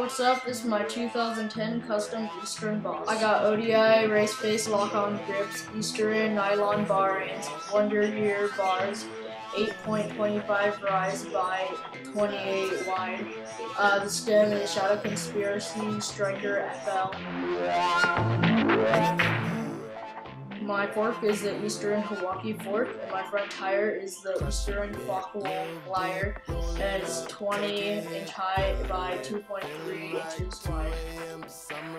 What's up? This is my 2010 custom Eastern Boss. I got ODI race face lock-on grips, Eastern nylon bar ends, Wonder Year bars, 8.25 rise by 28 wide. The stem is Shadow Conspiracy Striker FL. My fork is the Eastern Milwaukee fork, and my front tire is the Eastern Flockwolf Flyer, and it's 20-inch high by 2.3 inches wide.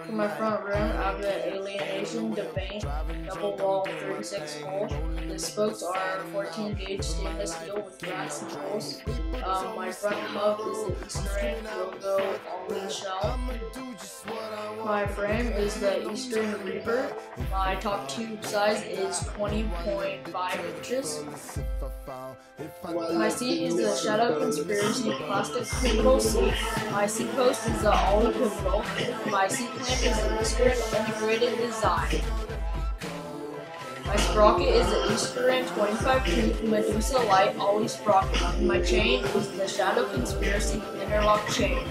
For my front rim, I have the Alienation Debaint double wall 36 hole. The spokes are 14 gauge stainless steel with brass nipples. My front hub is the Eastern logo almond shell. My frame is the Eastern Reaper. My top tube size is 20.5 inches. My seat is the Shadow Conspiracy plastic pivotal seat. My seat post is the Ollie pivotal. My seat clamp is the Eastern integrated design. My sprocket is the Eastern 25 tooth Medusa Light Ollie sprocket. My chain is the Shadow Conspiracy interlock chain.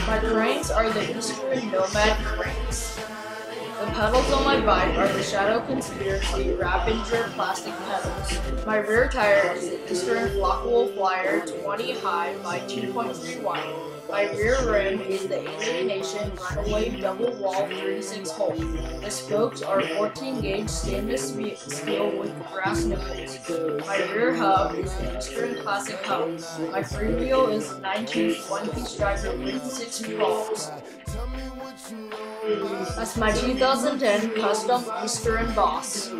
My cranks are the Eastern Nomad cranks. The pedals on my bike are the Shadow Conspiracy Rapinger plastic pedals. My rear tire is the Eastern Flockwolf Flyer 20 high by 2.3 wide. My rear rim is the Alienation Runaway double wall 36 hole. The spokes are 14 gauge stainless steel with brass nipples. My rear hub is the Eastern Classic hub. My freewheel is 9-tooth one-piece driver with 6 prongs. That's my 2010 custom Eastern Boss.